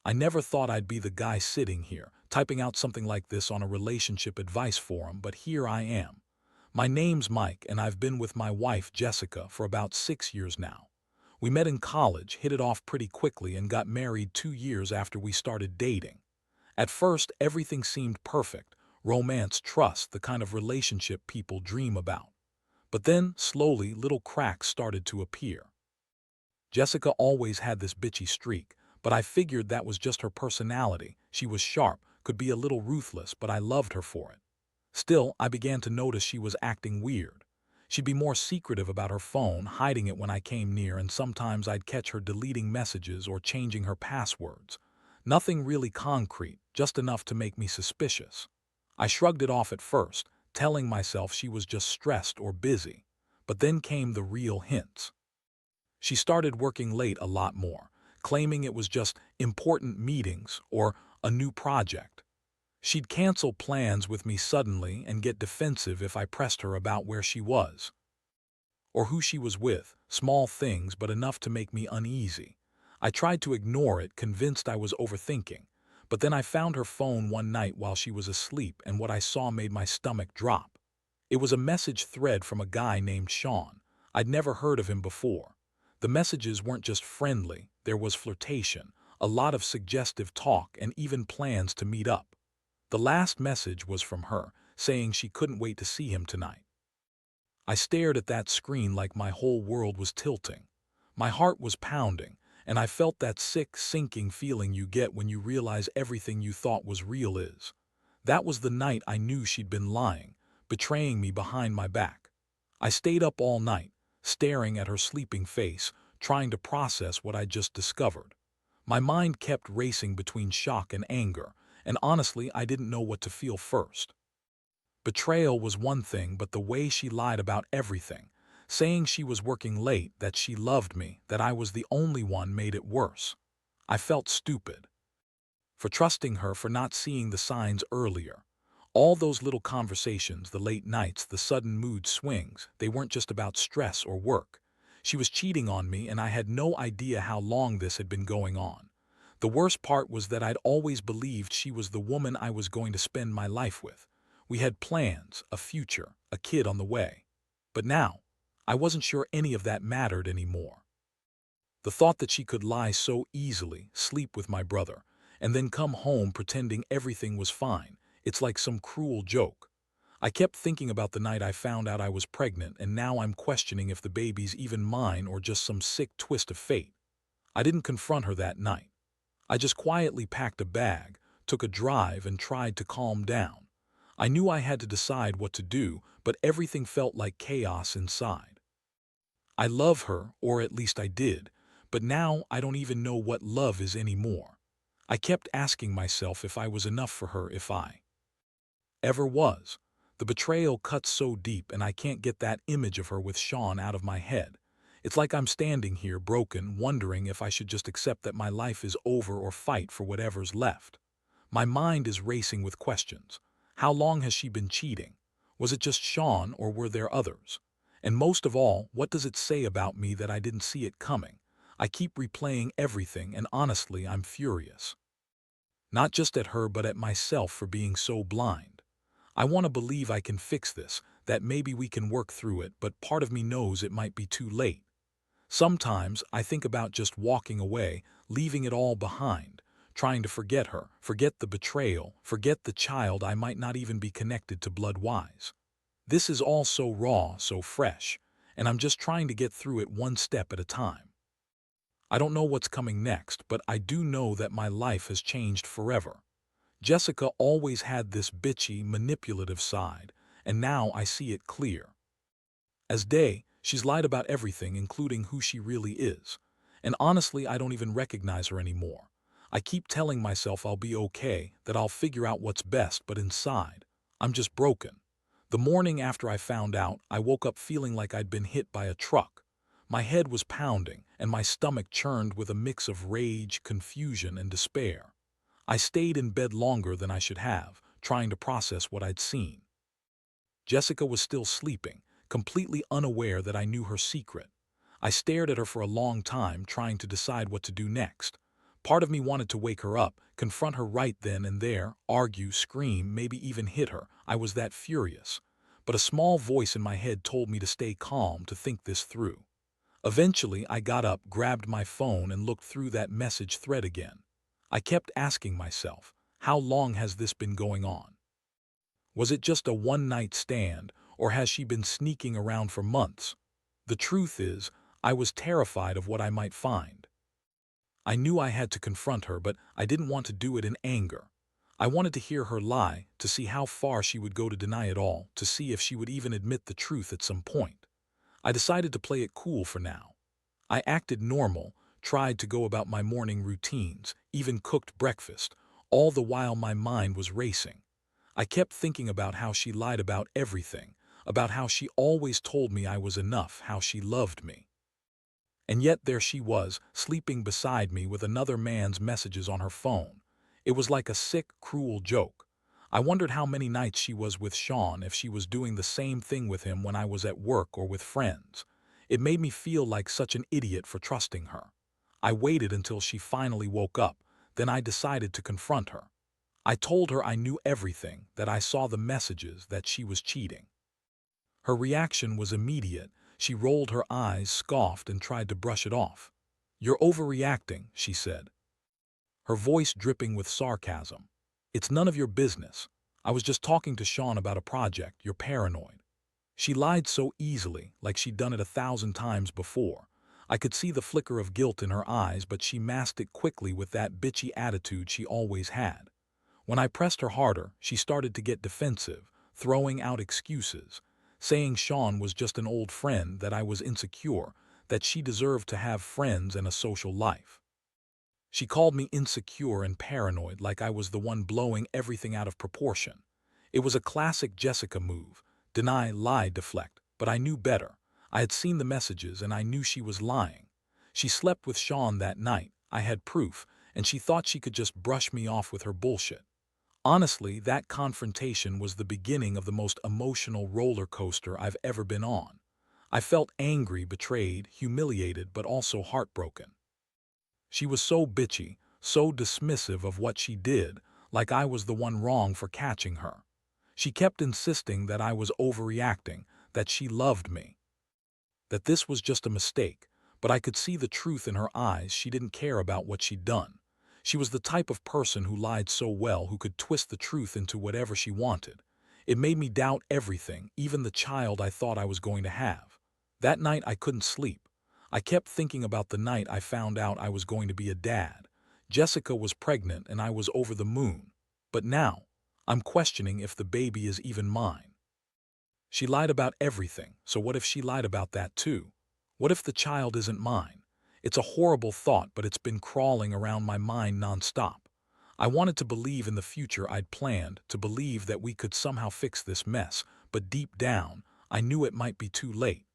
I never thought I'd be the guy sitting here, typing out something like this on a relationship advice forum, but here I am. My name's Mike, and I've been with my wife, Jessica, for about 6 years now. We met in college, hit it off pretty quickly, and got married 2 years after we started dating. At first, everything seemed perfect. Romance, trust, the kind of relationship people dream about. But then, slowly, little cracks started to appear. Jessica always had this bitchy streak, but I figured that was just her personality. She was sharp, could be a little ruthless, but I loved her for it. Still, I began to notice she was acting weird. She'd be more secretive about her phone, hiding it when I came near, and sometimes I'd catch her deleting messages or changing her passwords. Nothing really concrete, just enough to make me suspicious. I shrugged it off at first, telling myself she was just stressed or busy. But then came the real hints. She started working late a lot more, claiming it was just important meetings or a new project. She'd cancel plans with me suddenly and get defensive if I pressed her about where she was or who she was with, small things but enough to make me uneasy. I tried to ignore it, convinced I was overthinking, but then I found her phone one night while she was asleep, and what I saw made my stomach drop. It was a message thread from a guy named Sean. I'd never heard of him before. The messages weren't just friendly, there was flirtation, a lot of suggestive talk, and even plans to meet up. The last message was from her, saying she couldn't wait to see him tonight. I stared at that screen like my whole world was tilting. My heart was pounding, and I felt that sick, sinking feeling you get when you realize everything you thought was real is. That was the night I knew she'd been lying, betraying me behind my back. I stayed up all night, staring at her sleeping face, trying to process what I'd just discovered. My mind kept racing between shock and anger, and honestly, I didn't know what to feel first. Betrayal was one thing, but the way she lied about everything, saying she was working late, that she loved me, that I was the only one, made it worse. I felt stupid for trusting her, for not seeing the signs earlier. All those little conversations, the late nights, the sudden mood swings, they weren't just about stress or work. She was cheating on me, and I had no idea how long this had been going on. The worst part was that I'd always believed she was the woman I was going to spend my life with. We had plans, a future, a kid on the way. But now, I wasn't sure any of that mattered anymore. The thought that she could lie so easily, sleep with my brother, and then come home pretending everything was fine, it's like some cruel joke. I kept thinking about the night I found out I was pregnant, and now I'm questioning if the baby's even mine or just some sick twist of fate. I didn't confront her that night. I just quietly packed a bag, took a drive, and tried to calm down. I knew I had to decide what to do, but everything felt like chaos inside. I love her, or at least I did, but now I don't even know what love is anymore. I kept asking myself if I was enough for her, if I ever was. The betrayal cuts so deep, and I can't get that image of her with Sean out of my head. It's like I'm standing here broken, wondering if I should just accept that my life is over or fight for whatever's left. My mind is racing with questions. How long has she been cheating? Was it just Sean, or were there others? And most of all, what does it say about me that I didn't see it coming? I keep replaying everything, and honestly, I'm furious. Not just at her, but at myself for being so blind. I want to believe I can fix this, that maybe we can work through it, but part of me knows it might be too late. Sometimes I think about just walking away, leaving it all behind, trying to forget her, forget the betrayal, forget the child I might not even be connected to blood-wise. This is all so raw, so fresh, and I'm just trying to get through it one step at a time. I don't know what's coming next, but I do know that my life has changed forever. Jessica always had this bitchy, manipulative side, and now I see it clear as day. She's lied about everything, including who she really is. And honestly, I don't even recognize her anymore. I keep telling myself I'll be okay, that I'll figure out what's best, but inside, I'm just broken. The morning after I found out, I woke up feeling like I'd been hit by a truck. My head was pounding, and my stomach churned with a mix of rage, confusion, and despair. I stayed in bed longer than I should have, trying to process what I'd seen. Jessica was still sleeping, completely unaware that I knew her secret. I stared at her for a long time, trying to decide what to do next. Part of me wanted to wake her up, confront her right then and there, argue, scream, maybe even hit her. I was that furious. But a small voice in my head told me to stay calm, to think this through. Eventually, I got up, grabbed my phone, and looked through that message thread again. I kept asking myself, how long has this been going on? Was it just a one-night stand, or has she been sneaking around for months? The truth is, I was terrified of what I might find. I knew I had to confront her, but I didn't want to do it in anger. I wanted to hear her lie, to see how far she would go to deny it all, to see if she would even admit the truth at some point. I decided to play it cool for now. I acted normal, tried to go about my morning routines, even cooked breakfast, all the while my mind was racing. I kept thinking about how she lied about everything, about how she always told me I was enough, how she loved me. And yet there she was, sleeping beside me with another man's messages on her phone. It was like a sick, cruel joke. I wondered how many nights she was with Sean, if she was doing the same thing with him when I was at work or with friends. It made me feel like such an idiot for trusting her. I waited until she finally woke up, then I decided to confront her. I told her I knew everything, that I saw the messages, that she was cheating. Her reaction was immediate. She rolled her eyes, scoffed, and tried to brush it off. "You're overreacting," she said, her voice dripping with sarcasm. "It's none of your business. I was just talking to Sean about a project. You're paranoid." She lied so easily, like she'd done it 1,000 times before. I could see the flicker of guilt in her eyes, but she masked it quickly with that bitchy attitude she always had. When I pressed her harder, she started to get defensive, throwing out excuses, saying Sean was just an old friend, that I was insecure, that she deserved to have friends and a social life. She called me insecure and paranoid, like I was the one blowing everything out of proportion. It was a classic Jessica move: deny, lie, deflect. But I knew better. I had seen the messages and I knew she was lying. She slept with Sean that night. I had proof, and she thought she could just brush me off with her bullshit. Honestly, that confrontation was the beginning of the most emotional roller coaster I've ever been on. I felt angry, betrayed, humiliated, but also heartbroken. She was so bitchy, so dismissive of what she did, like I was the one wrong for catching her. She kept insisting that I was overreacting, that she loved me, that this was just a mistake, but I could see the truth in her eyes. She didn't care about what she'd done. She was the type of person who lied so well, who could twist the truth into whatever she wanted. It made me doubt everything, even the child I thought I was going to have. That night I couldn't sleep. I kept thinking about the night I found out I was going to be a dad. Jessica was pregnant and I was over the moon. But now, I'm questioning if the baby is even mine. She lied about everything, so what if she lied about that too? What if the child isn't mine? It's a horrible thought, but it's been crawling around my mind nonstop. I wanted to believe in the future I'd planned, to believe that we could somehow fix this mess, but deep down, I knew it might be too late.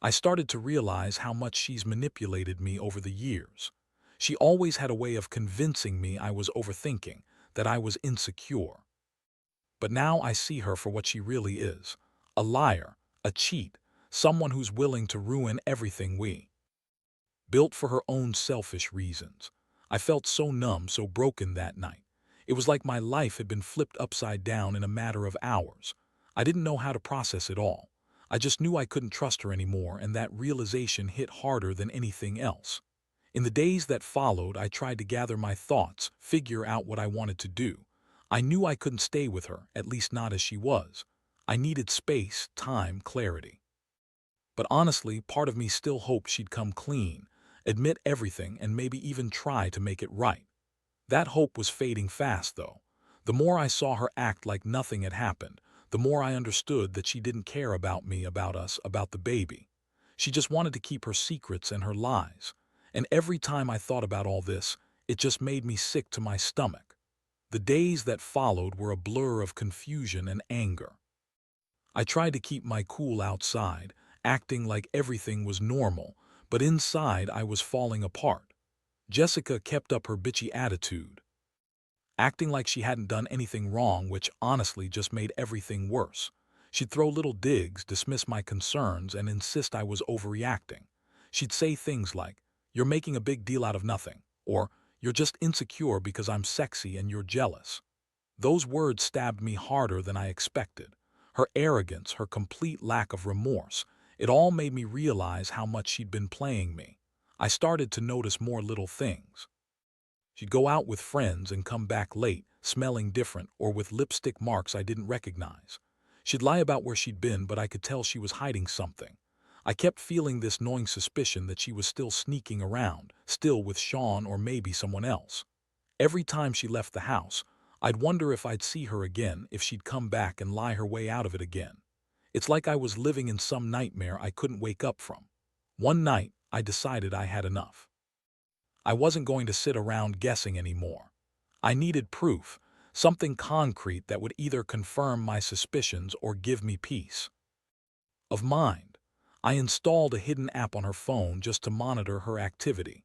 I started to realize how much she's manipulated me over the years. She always had a way of convincing me I was overthinking, that I was insecure. But now I see her for what she really is: a liar, a cheat, someone who's willing to ruin everything we built for her own selfish reasons. I felt so numb, so broken that night. It was like my life had been flipped upside down in a matter of hours. I didn't know how to process it all. I just knew I couldn't trust her anymore, and that realization hit harder than anything else. In the days that followed, I tried to gather my thoughts, figure out what I wanted to do. I knew I couldn't stay with her, at least not as she was. I needed space, time, clarity. But honestly, part of me still hoped she'd come clean, admit everything, and maybe even try to make it right. That hope was fading fast, though. The more I saw her act like nothing had happened, the more I understood that she didn't care about me, about us, about the baby. She just wanted to keep her secrets and her lies. And every time I thought about all this, it just made me sick to my stomach. The days that followed were a blur of confusion and anger. I tried to keep my cool outside, acting like everything was normal, but inside I was falling apart. Jessica kept up her bitchy attitude, acting like she hadn't done anything wrong, which honestly just made everything worse. She'd throw little digs, dismiss my concerns, and insist I was overreacting. She'd say things like, "You're making a big deal out of nothing," or You're just insecure because I'm sexy and you're jealous." Those words stabbed me harder than I expected. Her arrogance, her complete lack of remorse, it all made me realize how much she'd been playing me. I started to notice more little things. She'd go out with friends and come back late, smelling different or with lipstick marks I didn't recognize. She'd lie about where she'd been, but I could tell she was hiding something. I kept feeling this gnawing suspicion that she was still sneaking around, still with Sean or maybe someone else. Every time she left the house, I'd wonder if I'd see her again, if she'd come back and lie her way out of it again. It's like I was living in some nightmare I couldn't wake up from. One night, I decided I had enough. I wasn't going to sit around guessing anymore. I needed proof, something concrete that would either confirm my suspicions or give me peace of mind. I installed a hidden app on her phone just to monitor her activity.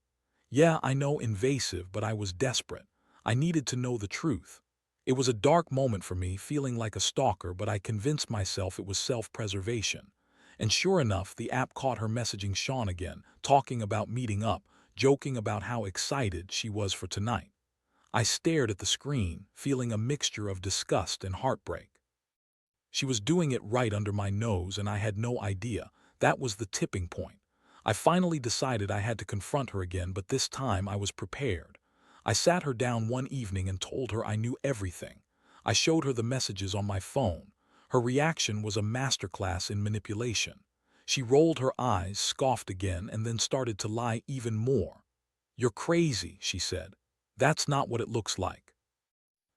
Yeah, I know, invasive, but I was desperate. I needed to know the truth. It was a dark moment for me, feeling like a stalker, but I convinced myself it was self-preservation. And sure enough, the app caught her messaging Sean again, talking about meeting up, joking about how excited she was for tonight. I stared at the screen, feeling a mixture of disgust and heartbreak. She was doing it right under my nose, and I had no idea. That was the tipping point. I finally decided I had to confront her again, but this time I was prepared. I sat her down one evening and told her I knew everything. I showed her the messages on my phone. Her reaction was a masterclass in manipulation. She rolled her eyes, scoffed again, and then started to lie even more. "You're crazy," she said. "That's not what it looks like."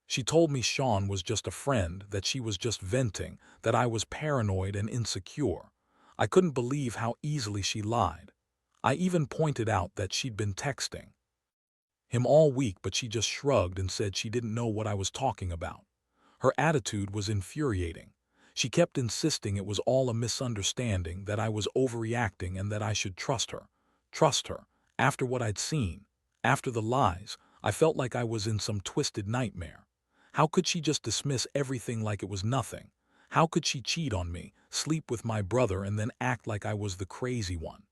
She told me Sean was just a friend, that she was just venting, that I was paranoid and insecure. I couldn't believe how easily she lied. I even pointed out that she'd been texting him all week, but she just shrugged and said she didn't know what I was talking about. Her attitude was infuriating. She kept insisting it was all a misunderstanding, that I was overreacting and that I should trust her. Trust her. After what I'd seen, after the lies, I felt like I was in some twisted nightmare. How could she just dismiss everything like it was nothing? How could she cheat on me, sleep with my brother, and then act like I was the crazy one?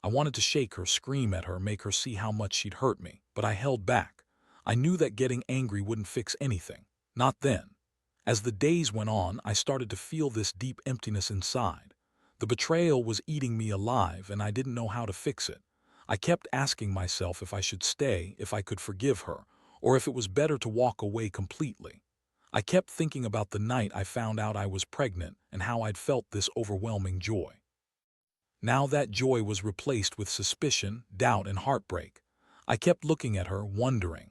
I wanted to shake her, scream at her, make her see how much she'd hurt me, but I held back. I knew that getting angry wouldn't fix anything. Not then. As the days went on, I started to feel this deep emptiness inside. The betrayal was eating me alive, and I didn't know how to fix it. I kept asking myself if I should stay, if I could forgive her, or if it was better to walk away completely. I kept thinking about the night I found out I was pregnant and how I'd felt this overwhelming joy. Now that joy was replaced with suspicion, doubt, and heartbreak. I kept looking at her, wondering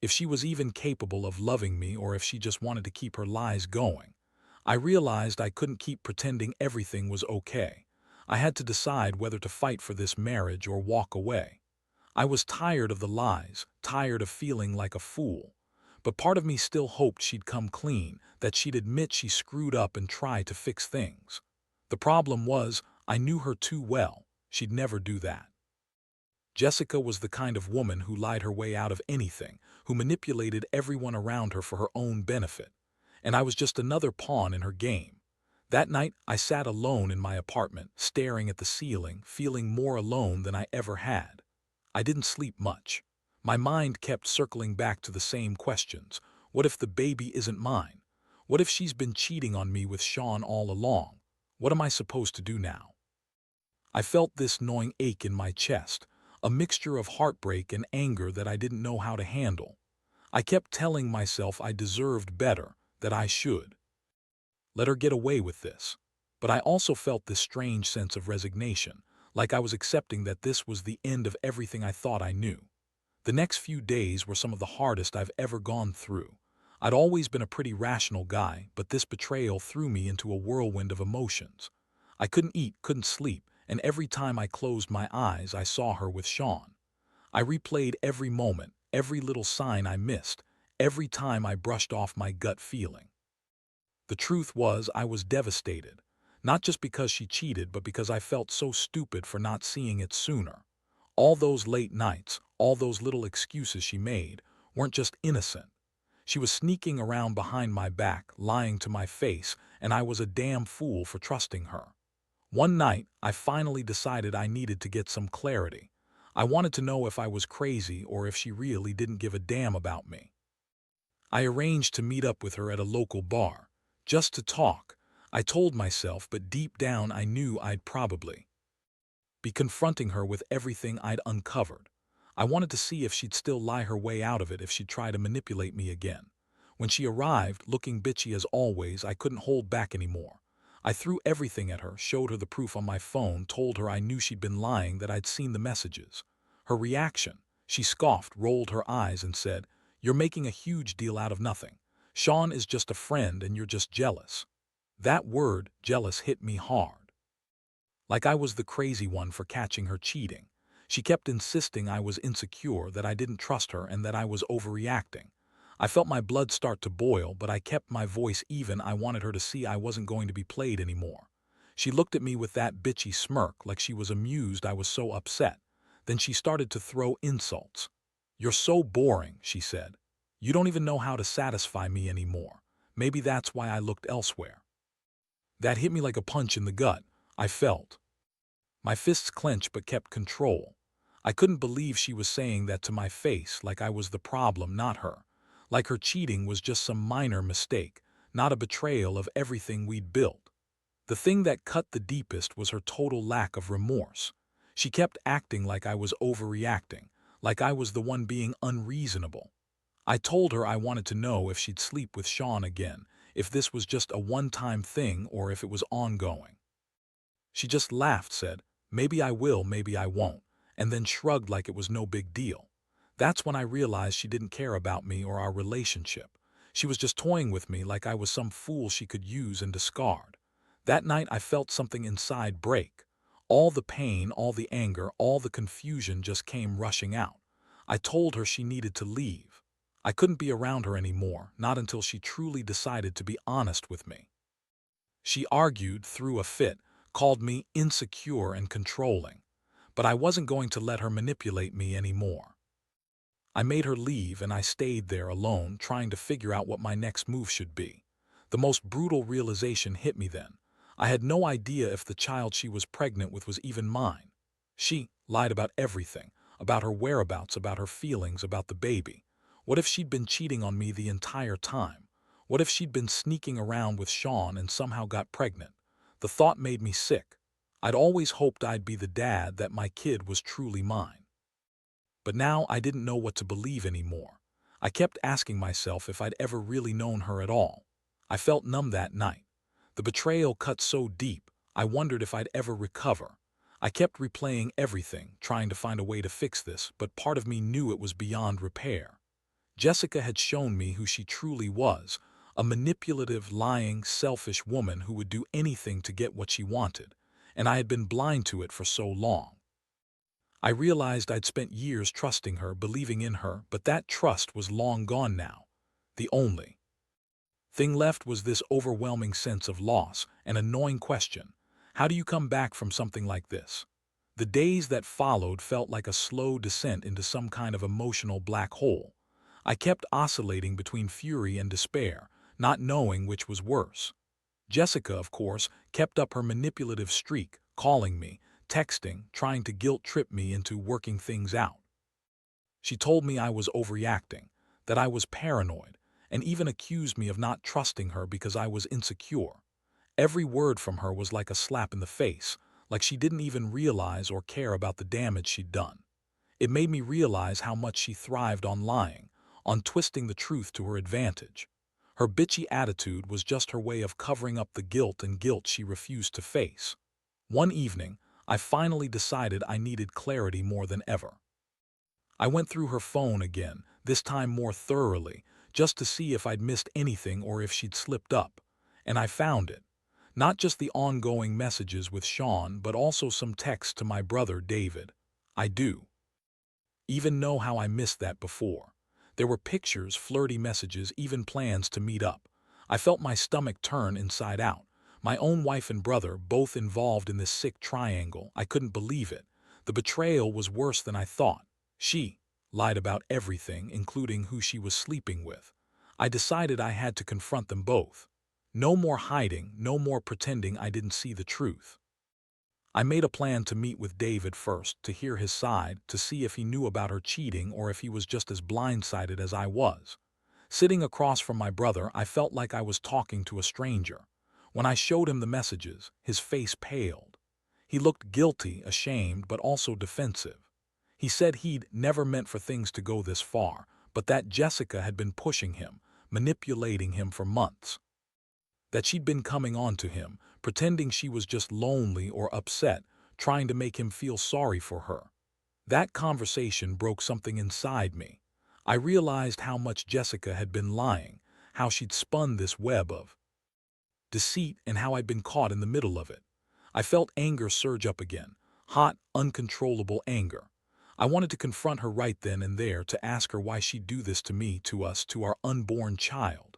if she was even capable of loving me, or if she just wanted to keep her lies going. I realized I couldn't keep pretending everything was okay. I had to decide whether to fight for this marriage or walk away. I was tired of the lies, tired of feeling like a fool. But part of me still hoped she'd come clean, that she'd admit she screwed up and try to fix things. The problem was, I knew her too well. She'd never do that. Jessica was the kind of woman who lied her way out of anything, who manipulated everyone around her for her own benefit. And I was just another pawn in her game. That night, I sat alone in my apartment, staring at the ceiling, feeling more alone than I ever had. I didn't sleep much. My mind kept circling back to the same questions. What if the baby isn't mine? What if she's been cheating on me with Sean all along? What am I supposed to do now? I felt this gnawing ache in my chest, a mixture of heartbreak and anger that I didn't know how to handle. I kept telling myself I deserved better, that I should let her get away with this. But I also felt this strange sense of resignation, like I was accepting that this was the end of everything I thought I knew. The next few days were some of the hardest I've ever gone through. I'd always been a pretty rational guy, but this betrayal threw me into a whirlwind of emotions. I couldn't eat, couldn't sleep, and every time I closed my eyes, I saw her with Sean. I replayed every moment, every little sign I missed, every time I brushed off my gut feeling. The truth was, I was devastated, not just because she cheated, but because I felt so stupid for not seeing it sooner. All those late nights, all those little excuses she made, weren't just innocent. She was sneaking around behind my back, lying to my face, and I was a damn fool for trusting her. One night, I finally decided I needed to get some clarity. I wanted to know if I was crazy or if she really didn't give a damn about me. I arranged to meet up with her at a local bar, just to talk. I told myself, but deep down I knew I'd probably be confronting her with everything I'd uncovered. I wanted to see if she'd still lie her way out of it if she'd try to manipulate me again. When she arrived, looking bitchy as always, I couldn't hold back anymore. I threw everything at her, showed her the proof on my phone, told her I knew she'd been lying, that I'd seen the messages. Her reaction: she scoffed, rolled her eyes, and said, "You're making a huge deal out of nothing. Sean is just a friend and you're just jealous." That word, jealous, hit me hard. Like I was the crazy one for catching her cheating. She kept insisting I was insecure, that I didn't trust her, and that I was overreacting. I felt my blood start to boil, but I kept my voice even. I wanted her to see I wasn't going to be played anymore. She looked at me with that bitchy smirk, like she was amused I was so upset. Then she started to throw insults. "You're so boring," she said. "You don't even know how to satisfy me anymore. Maybe that's why I looked elsewhere." That hit me like a punch in the gut. I felt my fists clenched but kept control. I couldn't believe she was saying that to my face, like I was the problem, not her. Like her cheating was just some minor mistake, not a betrayal of everything we'd built. The thing that cut the deepest was her total lack of remorse. She kept acting like I was overreacting, like I was the one being unreasonable. I told her I wanted to know if she'd sleep with Sean again, if this was just a one-time thing or if it was ongoing. She just laughed, said, "Maybe I will, maybe I won't," and then shrugged like it was no big deal. That's when I realized she didn't care about me or our relationship. She was just toying with me like I was some fool she could use and discard. That night I felt something inside break. All the pain, all the anger, all the confusion just came rushing out. I told her she needed to leave. I couldn't be around her anymore, not until she truly decided to be honest with me. She argued, threw a fit, called me insecure and controlling. But I wasn't going to let her manipulate me anymore. I made her leave and I stayed there alone, trying to figure out what my next move should be. The most brutal realization hit me then. I had no idea if the child she was pregnant with was even mine. She lied about everything, about her whereabouts, about her feelings, about the baby. What if she'd been cheating on me the entire time? What if she'd been sneaking around with Sean and somehow got pregnant? The thought made me sick. I'd always hoped I'd be the dad, that my kid was truly mine. But now I didn't know what to believe anymore. I kept asking myself if I'd ever really known her at all. I felt numb that night. The betrayal cut so deep, I wondered if I'd ever recover. I kept replaying everything, trying to find a way to fix this, but part of me knew it was beyond repair. Jessica had shown me who she truly was, a manipulative, lying, selfish woman who would do anything to get what she wanted, and I had been blind to it for so long. I realized I'd spent years trusting her, believing in her, but that trust was long gone now. The only thing left was this overwhelming sense of loss, an annoying question: how do you come back from something like this? The days that followed felt like a slow descent into some kind of emotional black hole. I kept oscillating between fury and despair, not knowing which was worse. Jessica, of course, kept up her manipulative streak, calling me, texting, trying to guilt-trip me into working things out. She told me I was overreacting, that I was paranoid, and even accused me of not trusting her because I was insecure. Every word from her was like a slap in the face, like she didn't even realize or care about the damage she'd done. It made me realize how much she thrived on lying, on twisting the truth to her advantage. Her bitchy attitude was just her way of covering up the guilt she refused to face. One evening, I finally decided I needed clarity more than ever. I went through her phone again, this time more thoroughly, just to see if I'd missed anything or if she'd slipped up. And I found it. Not just the ongoing messages with Sean, but also some texts to my brother David. I do even know how I missed that before. There were pictures, flirty messages, even plans to meet up. I felt my stomach turn inside out. My own wife and brother, both involved in this sick triangle. I couldn't believe it. The betrayal was worse than I thought. She lied about everything, including who she was sleeping with. I decided I had to confront them both. No more hiding, no more pretending I didn't see the truth. I made a plan to meet with David first, to hear his side, to see if he knew about her cheating or if he was just as blindsided as I was. Sitting across from my brother, I felt like I was talking to a stranger. When I showed him the messages, his face paled. He looked guilty, ashamed, but also defensive. He said he'd never meant for things to go this far, but that Jessica had been pushing him, manipulating him for months. That she'd been coming on to him, pretending she was just lonely or upset, trying to make him feel sorry for her. That conversation broke something inside me. I realized how much Jessica had been lying, how she'd spun this web of deceit, and how I'd been caught in the middle of it. I felt anger surge up again, hot, uncontrollable anger. I wanted to confront her right then and there, to ask her why she'd do this to me, to us, to our unborn child.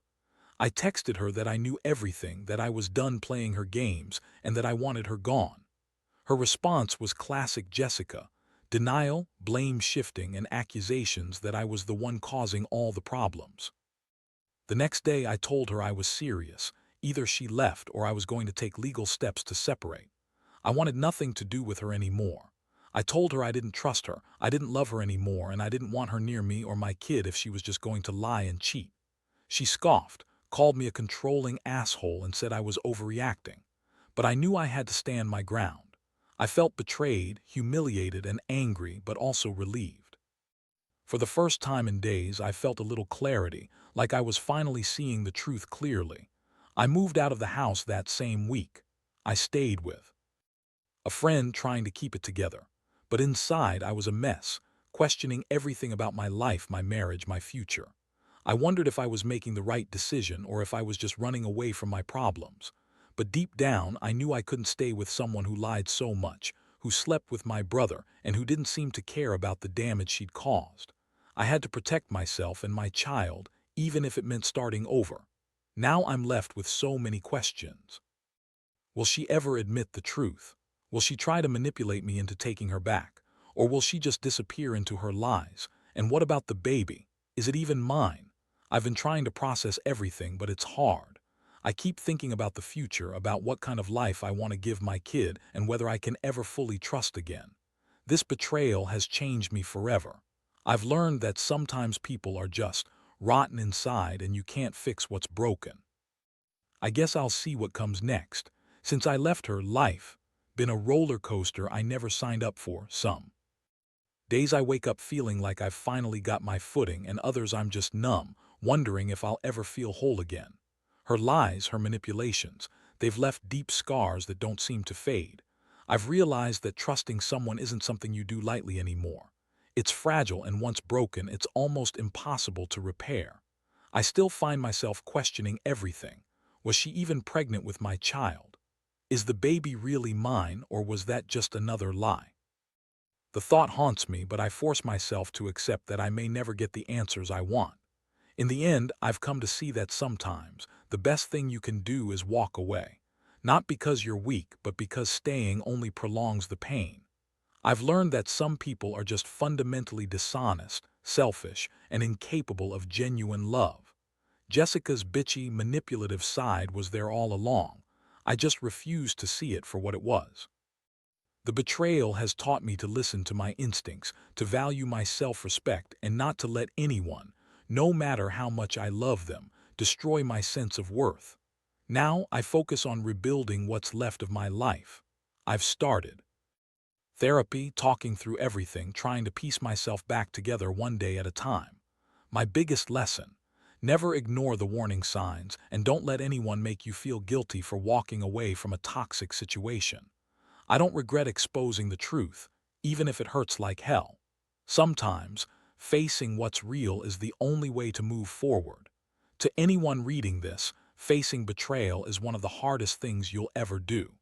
I texted her that I knew everything, that I was done playing her games, and that I wanted her gone. Her response was classic Jessica: denial, blame shifting, and accusations that I was the one causing all the problems. The next day I told her I was serious. Either she left or I was going to take legal steps to separate. I wanted nothing to do with her anymore. I told her I didn't trust her, I didn't love her anymore, and I didn't want her near me or my kid if she was just going to lie and cheat. She scoffed, called me a controlling asshole, and said I was overreacting. But I knew I had to stand my ground. I felt betrayed, humiliated, and angry, but also relieved. For the first time in days, I felt a little clarity, like I was finally seeing the truth clearly. I moved out of the house that same week. I stayed with a friend, trying to keep it together. But inside, I was a mess, questioning everything about my life, my marriage, my future. I wondered if I was making the right decision or if I was just running away from my problems. But deep down, I knew I couldn't stay with someone who lied so much, who slept with my brother, and who didn't seem to care about the damage she'd caused. I had to protect myself and my child, even if it meant starting over. Now I'm left with so many questions. Will she ever admit the truth? Will she try to manipulate me into taking her back? Or will she just disappear into her lies? And what about the baby? Is it even mine? I've been trying to process everything, but it's hard. I keep thinking about the future, about what kind of life I want to give my kid, and whether I can ever fully trust again. This betrayal has changed me forever. I've learned that sometimes people are just rotten inside and you can't fix what's broken. I guess I'll see what comes next. Since I left her, life been a roller coaster I never signed up for. Some days I wake up feeling like I've finally got my footing, and others I'm just numb, wondering if I'll ever feel whole again. Her lies, her manipulations, they've left deep scars that don't seem to fade. I've realized that trusting someone isn't something you do lightly anymore. It's fragile, and once broken, it's almost impossible to repair. I still find myself questioning everything. Was she even pregnant with my child? Is the baby really mine, or was that just another lie? The thought haunts me, but I force myself to accept that I may never get the answers I want. In the end, I've come to see that sometimes the best thing you can do is walk away. Not because you're weak, but because staying only prolongs the pain. I've learned that some people are just fundamentally dishonest, selfish, and incapable of genuine love. Jessica's bitchy, manipulative side was there all along. I just refused to see it for what it was. The betrayal has taught me to listen to my instincts, to value my self-respect, and not to let anyone, no matter how much I love them, destroy my sense of worth. Now I focus on rebuilding what's left of my life. I've started therapy, talking through everything, trying to piece myself back together one day at a time. My biggest lesson: never ignore the warning signs, and don't let anyone make you feel guilty for walking away from a toxic situation. I don't regret exposing the truth, even if it hurts like hell. Sometimes, facing what's real is the only way to move forward. To anyone reading this, facing betrayal is one of the hardest things you'll ever do.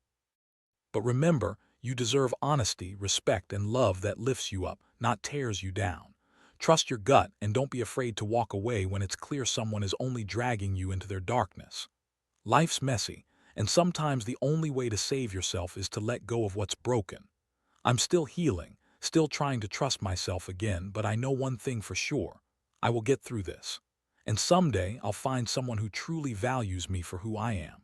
But remember, you deserve honesty, respect, and love that lifts you up, not tears you down. Trust your gut, and don't be afraid to walk away when it's clear someone is only dragging you into their darkness. Life's messy, and sometimes the only way to save yourself is to let go of what's broken. I'm still healing, still trying to trust myself again, but I know one thing for sure: I will get through this. And someday I'll find someone who truly values me for who I am.